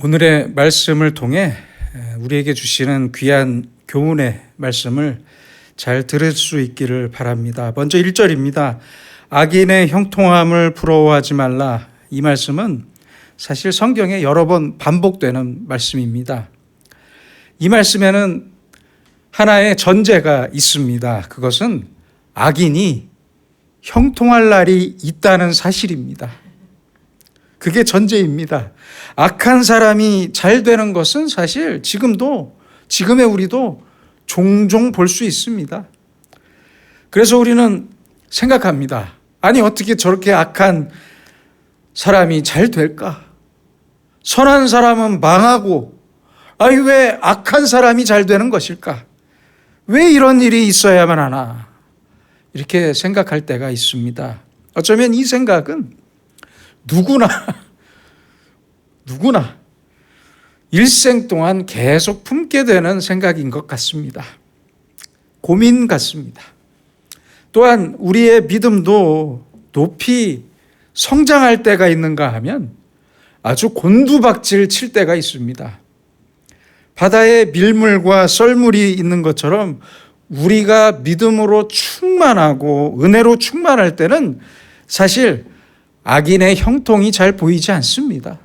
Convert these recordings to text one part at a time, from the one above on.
오늘의 말씀을 통해 우리에게 주시는 귀한 교훈의 말씀을 잘 들을 수 있기를 바랍니다. 먼저 1절입니다. 악인의 형통함을 부러워하지 말라. 이 말씀은 사실 성경에 여러 번 반복되는 말씀입니다. 이 말씀에는 하나의 전제가 있습니다. 그것은 악인이 형통할 날이 있다는 사실입니다. 그게 전제입니다. 악한 사람이 잘 되는 것은 사실 지금의 우리도 종종 볼 수 있습니다. 그래서 우리는 생각합니다. 아니, 어떻게 저렇게 악한 사람이 잘 될까? 선한 사람은 망하고, 아니, 왜 악한 사람이 잘 되는 것일까? 왜 이런 일이 있어야만 하나? 이렇게 생각할 때가 있습니다. 어쩌면 이 생각은 누구나 일생 동안 계속 품게 되는 생각인 것 같습니다. 고민 같습니다. 또한 우리의 믿음도 높이 성장할 때가 있는가 하면 아주 곤두박질 칠 때가 있습니다. 바다에 밀물과 썰물이 있는 것처럼 우리가 믿음으로 충만하고 은혜로 충만할 때는 사실 악인의 형통이 잘 보이지 않습니다.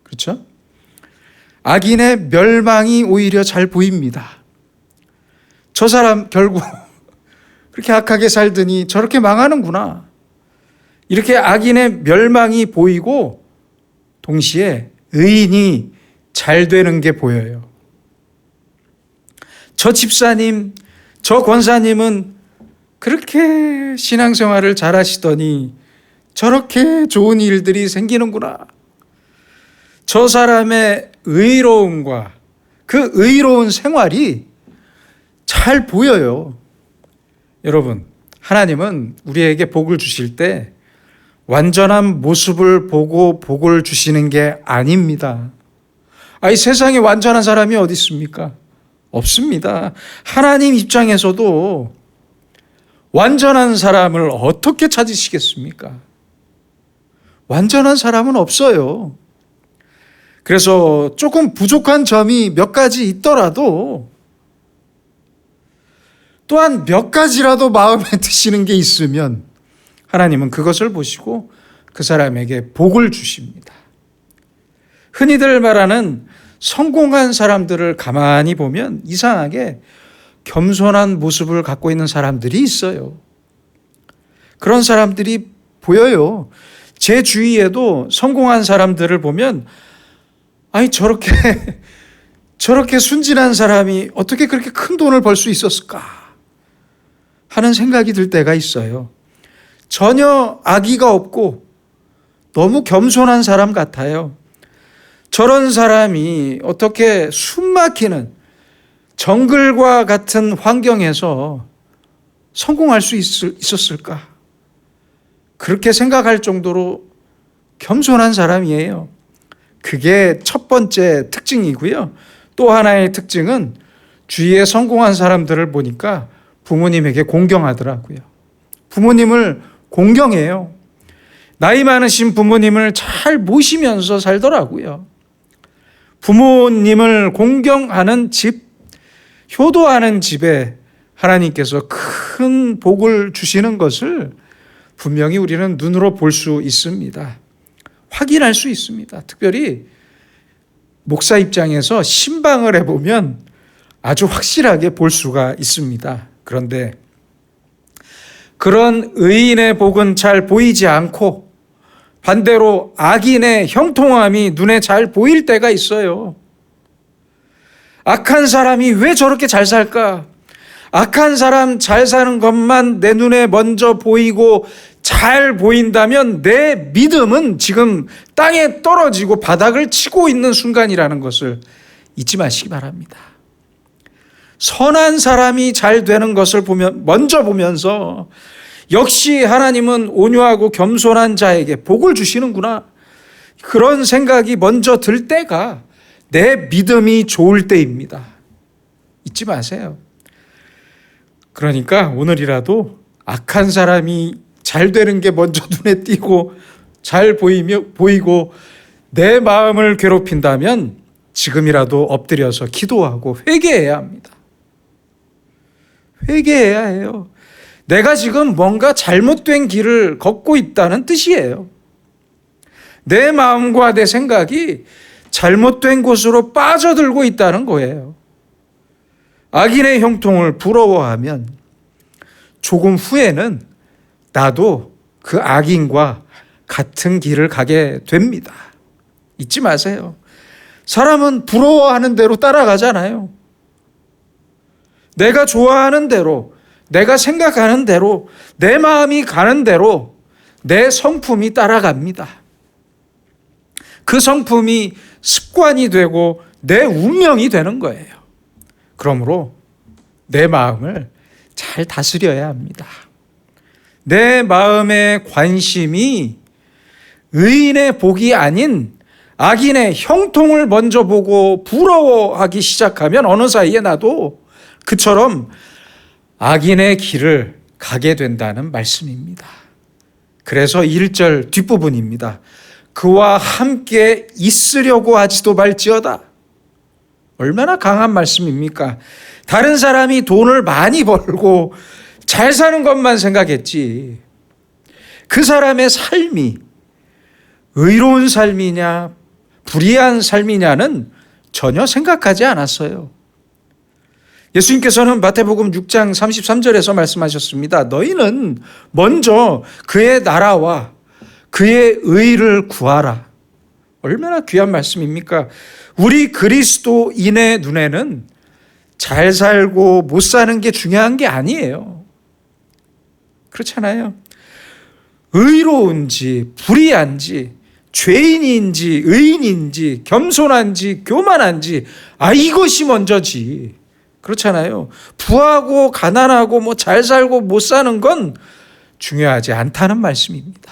그렇죠? 악인의 멸망이 오히려 잘 보입니다. 저 사람 결국 그렇게 악하게 살더니 저렇게 망하는구나. 이렇게 악인의 멸망이 보이고 동시에 의인이 잘 되는 게 보여요. 저 집사님, 저 권사님은 그렇게 신앙생활을 잘하시더니 저렇게 좋은 일들이 생기는구나. 저 사람의 의로움과 그 의로운 생활이 잘 보여요. 여러분, 하나님은 우리에게 복을 주실 때 완전한 모습을 보고 복을 주시는 게 아닙니다. 이 세상에 완전한 사람이 어디 있습니까? 없습니다. 하나님 입장에서도 완전한 사람을 어떻게 찾으시겠습니까? 완전한 사람은 없어요. 그래서 조금 부족한 점이 몇 가지 있더라도 또한 몇 가지라도 마음에 드시는 게 있으면 하나님은 그것을 보시고 그 사람에게 복을 주십니다. 흔히들 말하는 성공한 사람들을 가만히 보면 이상하게 겸손한 모습을 갖고 있는 사람들이 있어요. 그런 사람들이 보여요. 제 주위에도 성공한 사람들을 보면 저렇게 순진한 사람이 어떻게 그렇게 큰 돈을 벌 수 있었을까 하는 생각이 들 때가 있어요. 전혀 악의가 없고 너무 겸손한 사람 같아요. 저런 사람이 어떻게 숨막히는 정글과 같은 환경에서 성공할 수 있었을까? 그렇게 생각할 정도로 겸손한 사람이에요. 그게 첫 번째 특징이고요. 또 하나의 특징은 주위에 성공한 사람들을 보니까 부모님에게 공경하더라고요. 부모님을 공경해요. 나이 많으신 부모님을 잘 모시면서 살더라고요. 부모님을 공경하는 집, 효도하는 집에 하나님께서 큰 복을 주시는 것을 분명히 우리는 눈으로 볼 수 있습니다. 확인할 수 있습니다. 특별히 목사 입장에서 신방을 해보면 아주 확실하게 볼 수가 있습니다. 그런데 그런 의인의 복은 잘 보이지 않고 반대로 악인의 형통함이 눈에 잘 보일 때가 있어요. 악한 사람이 왜 저렇게 잘 살까? 악한 사람 잘 사는 것만 내 눈에 먼저 보이고 잘 보인다면 내 믿음은 지금 땅에 떨어지고 바닥을 치고 있는 순간이라는 것을 잊지 마시기 바랍니다. 선한 사람이 잘 되는 것을 먼저 보면서 역시 하나님은 온유하고 겸손한 자에게 복을 주시는구나. 그런 생각이 먼저 들 때가 내 믿음이 좋을 때입니다. 잊지 마세요. 그러니까 오늘이라도 악한 사람이 잘 되는 게 먼저 눈에 띄고 잘 보이고 내 마음을 괴롭힌다면 지금이라도 엎드려서 기도하고 회개해야 합니다. 회개해야 해요. 내가 지금 뭔가 잘못된 길을 걷고 있다는 뜻이에요. 내 마음과 내 생각이 잘못된 곳으로 빠져들고 있다는 거예요. 악인의 형통을 부러워하면 조금 후에는 나도 그 악인과 같은 길을 가게 됩니다. 잊지 마세요. 사람은 부러워하는 대로 따라가잖아요. 내가 좋아하는 대로, 내가 생각하는 대로, 내 마음이 가는 대로 내 성품이 따라갑니다. 그 성품이 습관이 되고 내 운명이 되는 거예요. 그러므로 내 마음을 잘 다스려야 합니다. 내 마음의 관심이 의인의 복이 아닌 악인의 형통을 먼저 보고 부러워하기 시작하면 어느 사이에 나도 그처럼 악인의 길을 가게 된다는 말씀입니다. 그래서 1절 뒷부분입니다. 그와 함께 있으려고 하지도 말지어다. 얼마나 강한 말씀입니까? 다른 사람이 돈을 많이 벌고 잘 사는 것만 생각했지, 그 사람의 삶이 의로운 삶이냐 불의한 삶이냐는 전혀 생각하지 않았어요. 예수님께서는 마태복음 6장 33절에서 말씀하셨습니다. 너희는 먼저 그의 나라와 그의 의를 구하라. 얼마나 귀한 말씀입니까? 우리 그리스도인의 눈에는 잘 살고 못 사는 게 중요한 게 아니에요. 그렇잖아요. 의로운지 불의한지, 죄인인지 의인인지, 겸손한지 교만한지, 이것이 먼저지. 그렇잖아요. 부하고 가난하고 뭐 잘 살고 못 사는 건 중요하지 않다는 말씀입니다.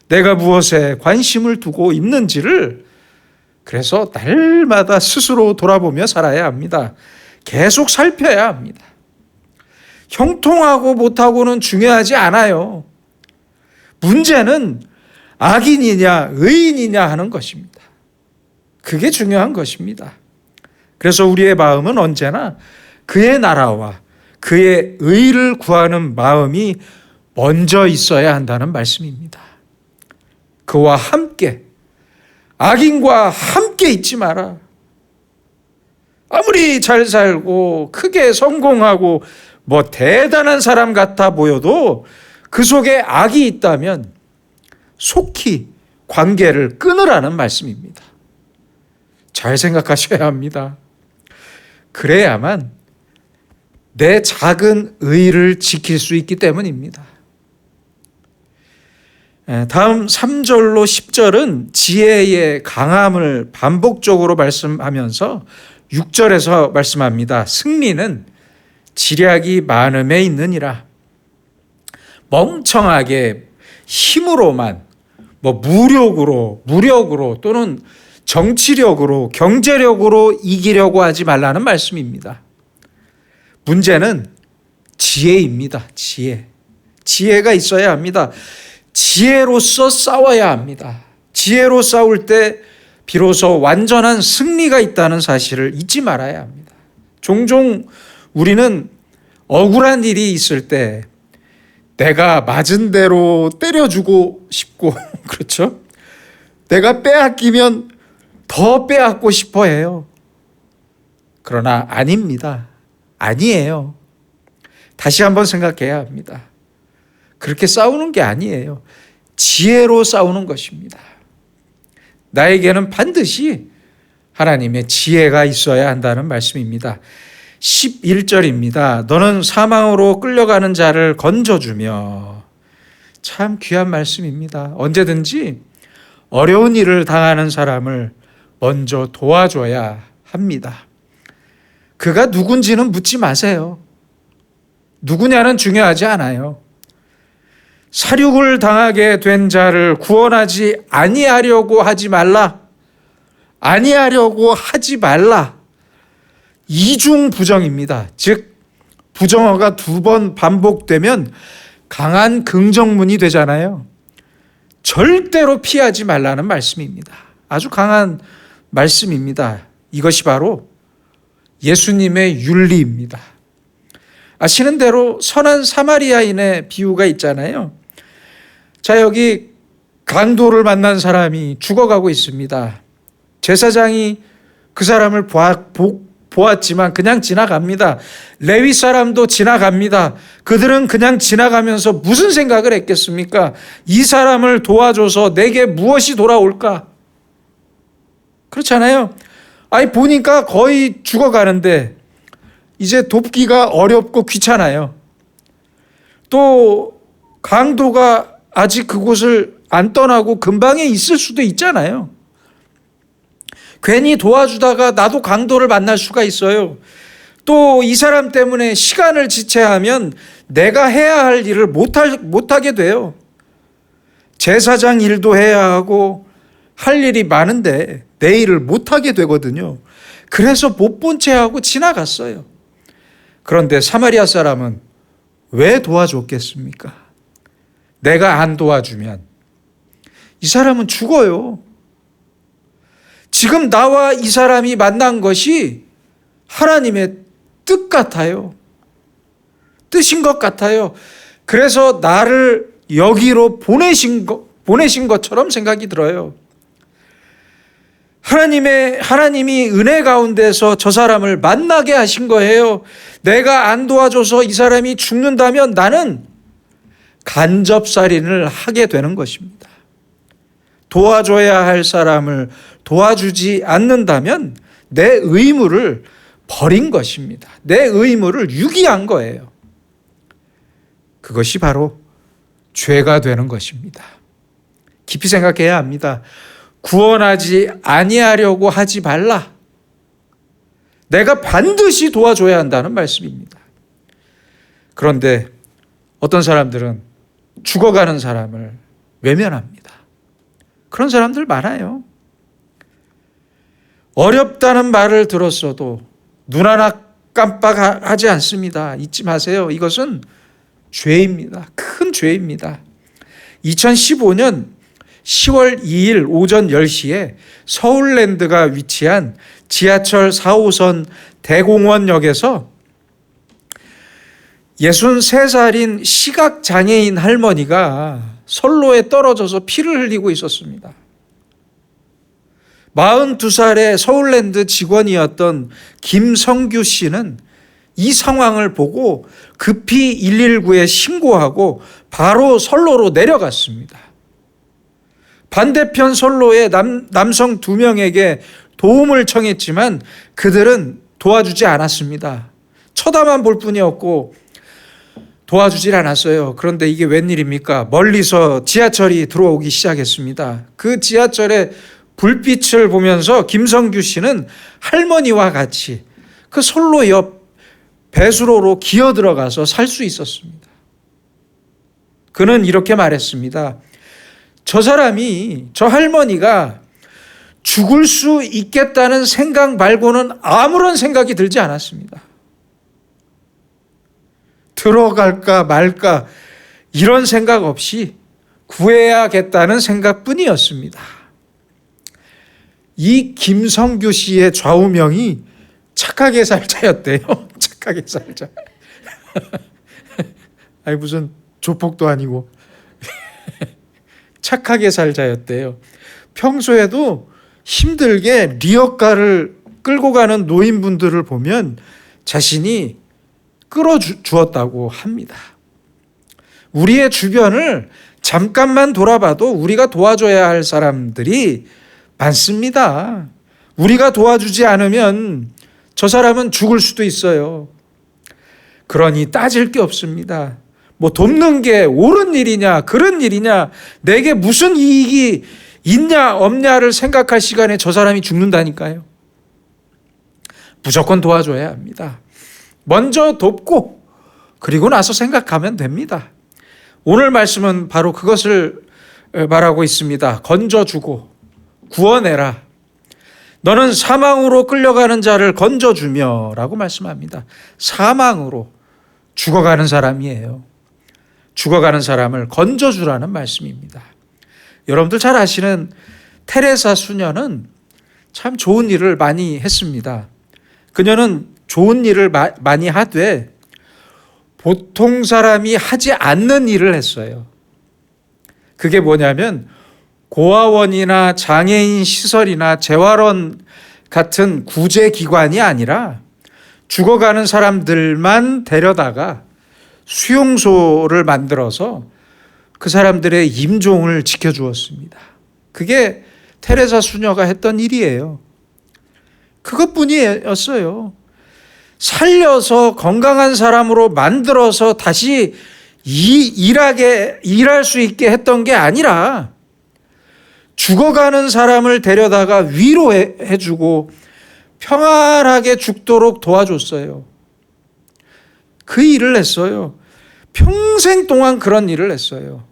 내가 무엇에 관심을 두고 있는지를 그래서 날마다 스스로 돌아보며 살아야 합니다. 계속 살펴야 합니다. 형통하고 못하고는 중요하지 않아요. 문제는 악인이냐 의인이냐 하는 것입니다. 그게 중요한 것입니다. 그래서 우리의 마음은 언제나 그의 나라와 그의 의를 구하는 마음이 먼저 있어야 한다는 말씀입니다. 그와 함께, 악인과 함께 있지 마라. 아무리 잘 살고 크게 성공하고 뭐 대단한 사람 같아 보여도 그 속에 악이 있다면 속히 관계를 끊으라는 말씀입니다. 잘 생각하셔야 합니다. 그래야만 내 작은 의를 지킬 수 있기 때문입니다. 다음 3절로 10절은 지혜의 강함을 반복적으로 말씀하면서 6절에서 말씀합니다. 승리는 지략이 많음에 있느니라. 멍청하게 힘으로만, 무력으로 또는 정치력으로, 경제력으로 이기려고 하지 말라는 말씀입니다. 문제는 지혜입니다. 지혜가 있어야 합니다. 지혜로서 싸워야 합니다. 지혜로 싸울 때 비로소 완전한 승리가 있다는 사실을 잊지 말아야 합니다. 종종 우리는 억울한 일이 있을 때 내가 맞은 대로 때려주고 싶고 그렇죠? 내가 빼앗기면 더 빼앗고 싶어 해요. 그러나 아닙니다. 아니에요. 다시 한번 생각해야 합니다. 그렇게 싸우는 게 아니에요. 지혜로 싸우는 것입니다. 나에게는 반드시 하나님의 지혜가 있어야 한다는 말씀입니다. 11절입니다. 너는 사망으로 끌려가는 자를 건져주며. 참 귀한 말씀입니다. 언제든지 어려운 일을 당하는 사람을 먼저 도와줘야 합니다. 그가 누군지는 묻지 마세요. 누구냐는 중요하지 않아요. 사륙을 당하게 된 자를 구원하지 아니하려고 하지 말라. 이중 부정입니다. 즉 부정어가 2번 반복되면 강한 긍정문이 되잖아요. 절대로 피하지 말라는 말씀입니다. 아주 강한 말씀입니다. 이것이 바로 예수님의 윤리입니다. 아시는 대로 선한 사마리아인의 비유가 있잖아요. 자, 여기 강도를 만난 사람이 죽어가고 있습니다. 제사장이 그 사람을 보았지만 그냥 지나갑니다. 레위 사람도 지나갑니다. 그들은 그냥 지나가면서 무슨 생각을 했겠습니까? 이 사람을 도와줘서 내게 무엇이 돌아올까? 그렇잖아요. 아니, 보니까 거의 죽어가는데 이제 돕기가 어렵고 귀찮아요. 또 강도가 아직 그곳을 안 떠나고 근방에 있을 수도 있잖아요. 괜히 도와주다가 나도 강도를 만날 수가 있어요. 또 이 사람 때문에 시간을 지체하면 내가 해야 할 일을 못하게 돼요. 제사장 일도 해야 하고 할 일이 많은데 내 일을 못하게 되거든요. 그래서 못 본 채 하고 지나갔어요. 그런데 사마리아 사람은 왜 도와줬겠습니까? 내가 안 도와주면 이 사람은 죽어요. 지금 나와 이 사람이 만난 것이 하나님의 뜻 같아요. 뜻인 것 같아요. 그래서 나를 여기로 보내신 것처럼 생각이 들어요. 하나님이 은혜 가운데서 저 사람을 만나게 하신 거예요. 내가 안 도와줘서 이 사람이 죽는다면 나는 간접살인을 하게 되는 것입니다. 도와줘야 할 사람을 도와주지 않는다면 내 의무를 버린 것입니다. 내 의무를 유기한 거예요. 그것이 바로 죄가 되는 것입니다. 깊이 생각해야 합니다. 구원하지 아니하려고 하지 말라. 내가 반드시 도와줘야 한다는 말씀입니다. 그런데 어떤 사람들은 죽어가는 사람을 외면합니다. 그런 사람들 많아요. 어렵다는 말을 들었어도 눈 하나 깜빡하지 않습니다. 잊지 마세요. 이것은 죄입니다. 큰 죄입니다. 2015년 10월 2일 오전 10시에 서울랜드가 위치한 지하철 4호선 대공원역에서 63살인 시각장애인 할머니가 선로에 떨어져서 피를 흘리고 있었습니다. 42살의 서울랜드 직원이었던 김성규 씨는 이 상황을 보고 급히 119에 신고하고 바로 선로로 내려갔습니다. 반대편 선로에 남성 2명에게 도움을 청했지만 그들은 도와주지 않았습니다. 쳐다만 볼 뿐이었고 도와주질 않았어요. 그런데 이게 웬일입니까? 멀리서 지하철이 들어오기 시작했습니다. 그 지하철의 불빛을 보면서 김성규 씨는 할머니와 같이 그 선로 옆 배수로로 기어 들어가서 살 수 있었습니다. 그는 이렇게 말했습니다. 저 할머니가 죽을 수 있겠다는 생각 말고는 아무런 생각이 들지 않았습니다. 들어갈까 말까 이런 생각 없이 구해야겠다는 생각뿐이었습니다. 이 김성규 씨의 좌우명이 착하게 살자였대요. 착하게 살자. 아니 무슨 조폭도 아니고 착하게 살자였대요. 평소에도 힘들게 리어카를 끌고 가는 노인분들을 보면 자신이 끌어주었다고 합니다. 우리의 주변을 잠깐만 돌아봐도 우리가 도와줘야 할 사람들이 많습니다. 우리가 도와주지 않으면 저 사람은 죽을 수도 있어요. 그러니 따질 게 없습니다. 뭐 돕는 게 옳은 일이냐 그런 일이냐 내게 무슨 이익이 있냐 없냐를 생각할 시간에 저 사람이 죽는다니까요. 무조건 도와줘야 합니다. 먼저 돕고 그리고 나서 생각하면 됩니다. 오늘 말씀은 바로 그것을 말하고 있습니다. 건져주고 구원해라. 너는 사망으로 끌려가는 자를 건져주며 라고 말씀합니다. 사망으로 죽어가는 사람이에요. 죽어가는 사람을 건져주라는 말씀입니다. 여러분들 잘 아시는 테레사 수녀는 참 좋은 일을 많이 했습니다. 그녀는 좋은 일을 많이 하되 보통 사람이 하지 않는 일을 했어요. 그게 뭐냐면 고아원이나 장애인 시설이나 재활원 같은 구제기관이 아니라 죽어가는 사람들만 데려다가 수용소를 만들어서 그 사람들의 임종을 지켜주었습니다. 그게 테레사 수녀가 했던 일이에요. 그것뿐이었어요. 살려서 건강한 사람으로 만들어서 다시 일할 수 있게 했던 게 아니라 죽어가는 사람을 데려다가 위로해주고 평안하게 죽도록 도와줬어요. 그 일을 했어요. 평생 동안 그런 일을 했어요.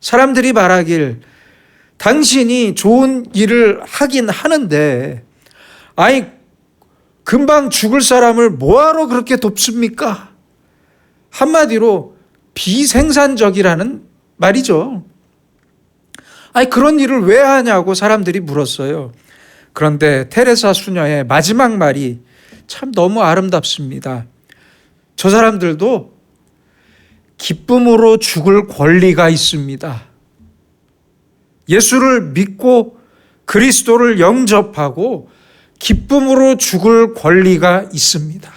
사람들이 말하길 당신이 좋은 일을 하긴 하는데 아니 금방 죽을 사람을 뭐하러 그렇게 돕습니까? 한마디로 비생산적이라는 말이죠. 아니 그런 일을 왜 하냐고 사람들이 물었어요. 그런데 테레사 수녀의 마지막 말이 참 너무 아름답습니다. 저 사람들도 기쁨으로 죽을 권리가 있습니다. 예수를 믿고 그리스도를 영접하고 기쁨으로 죽을 권리가 있습니다.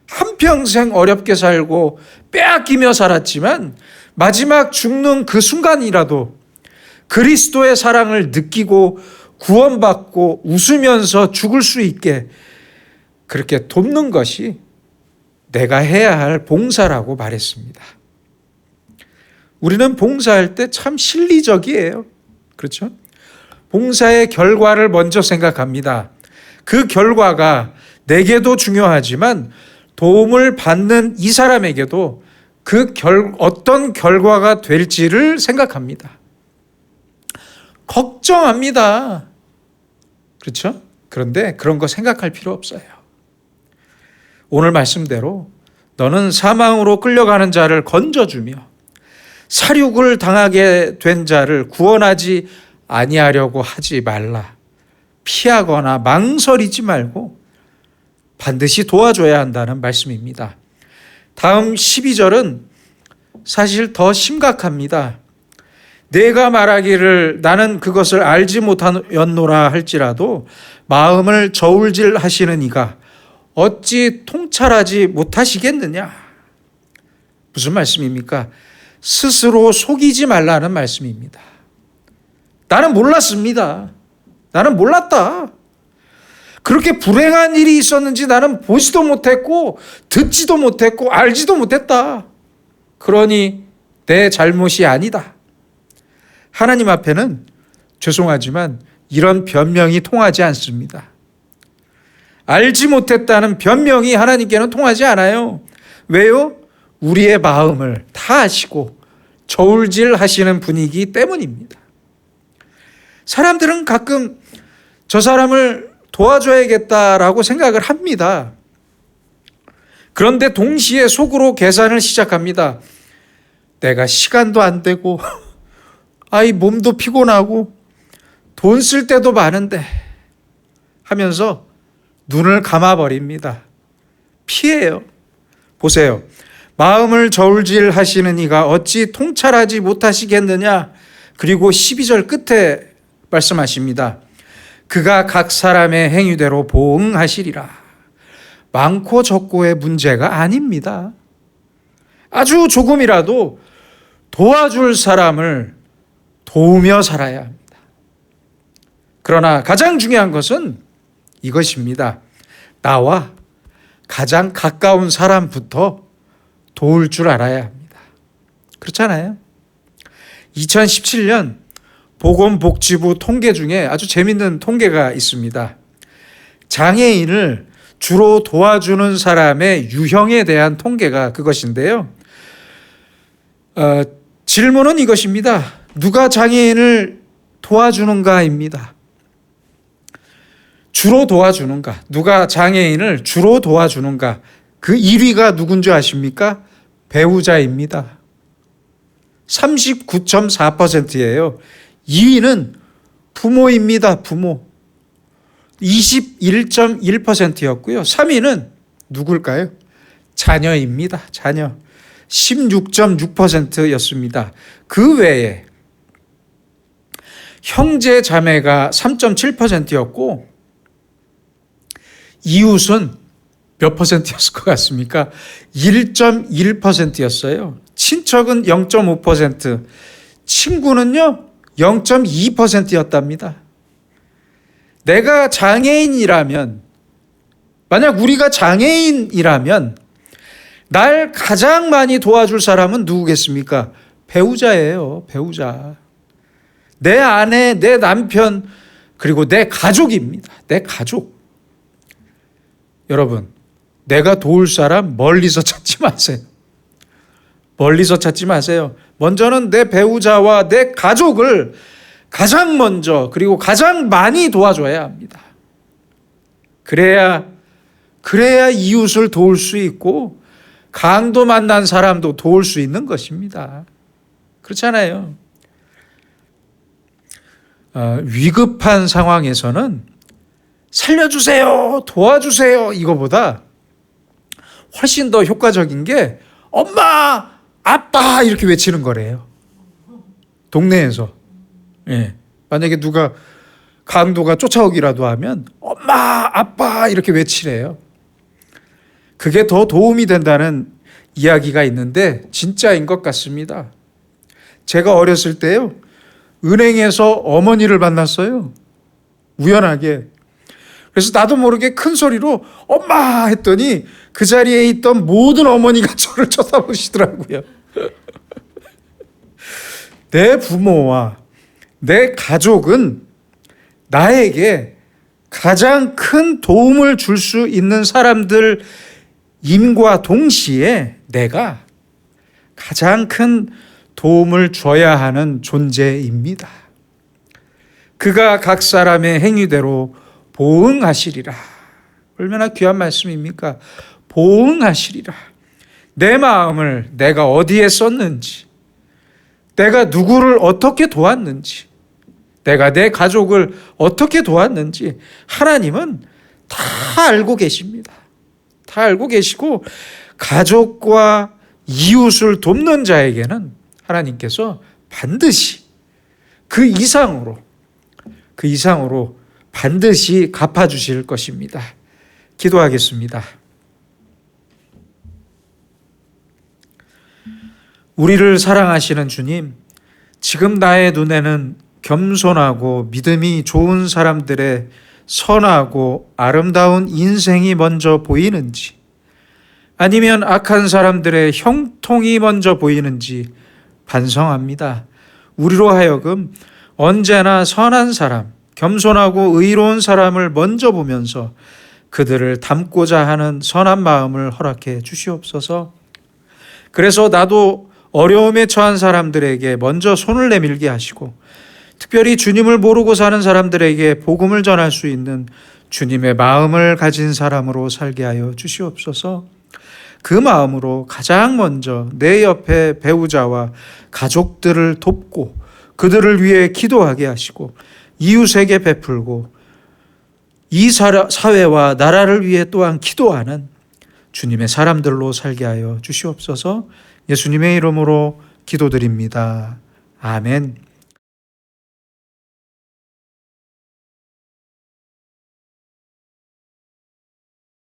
한평생 어렵게 살고 빼앗기며 살았지만 마지막 죽는 그 순간이라도 그리스도의 사랑을 느끼고 구원받고 웃으면서 죽을 수 있게 그렇게 돕는 것이 내가 해야 할 봉사라고 말했습니다. 우리는 봉사할 때 참 실리적이에요. 그렇죠? 봉사의 결과를 먼저 생각합니다. 그 결과가 내게도 중요하지만 도움을 받는 이 사람에게도 어떤 결과가 될지를 생각합니다. 걱정합니다. 그렇죠? 그런데 그런 거 생각할 필요 없어요. 오늘 말씀대로 너는 사망으로 끌려가는 자를 건져주며 사륙을 당하게 된 자를 구원하지 아니하려고 하지 말라. 피하거나 망설이지 말고 반드시 도와줘야 한다는 말씀입니다. 다음 12절은 사실 더 심각합니다. 내가 말하기를 나는 그것을 알지 못하였노라 할지라도 마음을 저울질 하시는 이가 어찌 통찰하지 못하시겠느냐? 무슨 말씀입니까? 스스로 속이지 말라는 말씀입니다. 나는 몰랐습니다. 나는 몰랐다. 그렇게 불행한 일이 있었는지 나는 보지도 못했고 듣지도 못했고 알지도 못했다. 그러니 내 잘못이 아니다. 하나님 앞에는 죄송하지만 이런 변명이 통하지 않습니다. 알지 못했다는 변명이 하나님께는 통하지 않아요. 왜요? 우리의 마음을 다 아시고 저울질 하시는 분이기 때문입니다. 사람들은 가끔 저 사람을 도와줘야겠다라고 생각을 합니다. 그런데 동시에 속으로 계산을 시작합니다. 내가 시간도 안 되고 몸도 피곤하고 돈 쓸 때도 많은데 하면서 눈을 감아버립니다. 피해요. 보세요. 마음을 저울질 하시는 이가 어찌 통찰하지 못하시겠느냐. 그리고 12절 끝에 말씀하십니다. 그가 각 사람의 행위대로 보응하시리라. 많고 적고의 문제가 아닙니다. 아주 조금이라도 도와줄 사람을 도우며 살아야 합니다. 그러나 가장 중요한 것은 이것입니다. 나와 가장 가까운 사람부터 도울 줄 알아야 합니다. 그렇잖아요. 2017년 보건복지부 통계 중에 아주 재밌는 통계가 있습니다. 장애인을 주로 도와주는 사람의 유형에 대한 통계가 그것인데요. 질문은 이것입니다. 누가 장애인을 도와주는가입니다. 주로 도와주는가? 누가 장애인을 주로 도와주는가? 그 1위가 누군지 아십니까? 배우자입니다. 39.4%예요. 2위는 부모입니다. 부모. 21.1%였고요. 3위는 누굴까요? 자녀입니다. 자녀. 16.6%였습니다. 그 외에 형제 자매가 3.7%였고 이웃은 몇 퍼센트였을 것 같습니까? 1.1%였어요. 친척은 0.5%, 친구는요 0.2%였답니다. 내가 장애인이라면, 만약 우리가 장애인이라면 날 가장 많이 도와줄 사람은 누구겠습니까? 배우자예요. 배우자. 내 아내, 내 남편, 그리고 내 가족입니다. 내 가족. 여러분, 내가 도울 사람 멀리서 찾지 마세요. 멀리서 찾지 마세요. 먼저는 내 배우자와 내 가족을 가장 먼저, 그리고 가장 많이 도와줘야 합니다. 그래야 이웃을 도울 수 있고 강도 만난 사람도 도울 수 있는 것입니다. 그렇잖아요. 위급한 상황에서는 살려주세요, 도와주세요 이거보다 훨씬 더 효과적인 게 엄마, 아빠 이렇게 외치는 거래요. 동네에서. 예. 만약에 누가 강도가 쫓아오기라도 하면 엄마, 아빠 이렇게 외치래요. 그게 더 도움이 된다는 이야기가 있는데 진짜인 것 같습니다. 제가 어렸을 때요, 은행에서 어머니를 만났어요. 우연하게. 그래서 나도 모르게 큰 소리로 엄마 했더니 그 자리에 있던 모든 어머니가 저를 쳐다보시더라고요. 내 부모와 내 가족은 나에게 가장 큰 도움을 줄 수 있는 사람들임과 동시에 내가 가장 큰 도움을 줘야 하는 존재입니다. 그가 각 사람의 행위대로 보응하시리라. 얼마나 귀한 말씀입니까? 보응하시리라. 내 마음을 내가 어디에 썼는지, 내가 누구를 어떻게 도왔는지, 내가 내 가족을 어떻게 도왔는지 하나님은 다 알고 계십니다. 다 알고 계시고 가족과 이웃을 돕는 자에게는 하나님께서 반드시 그 이상으로 반드시 갚아주실 것입니다. 기도하겠습니다. 우리를 사랑하시는 주님, 지금 나의 눈에는 겸손하고 믿음이 좋은 사람들의 선하고 아름다운 인생이 먼저 보이는지, 아니면 악한 사람들의 형통이 먼저 보이는지 반성합니다. 우리로 하여금 언제나 선한 사람, 겸손하고 의로운 사람을 먼저 보면서 그들을 닮고자 하는 선한 마음을 허락해 주시옵소서. 그래서 나도 어려움에 처한 사람들에게 먼저 손을 내밀게 하시고, 특별히 주님을 모르고 사는 사람들에게 복음을 전할 수 있는 주님의 마음을 가진 사람으로 살게 하여 주시옵소서. 그 마음으로 가장 먼저 내 옆에 배우자와 가족들을 돕고 그들을 위해 기도하게 하시고 이웃에게 베풀고 이 사회와 나라를 위해 또한 기도하는 주님의 사람들로 살게 하여 주시옵소서. 예수님의 이름으로 기도드립니다. 아멘.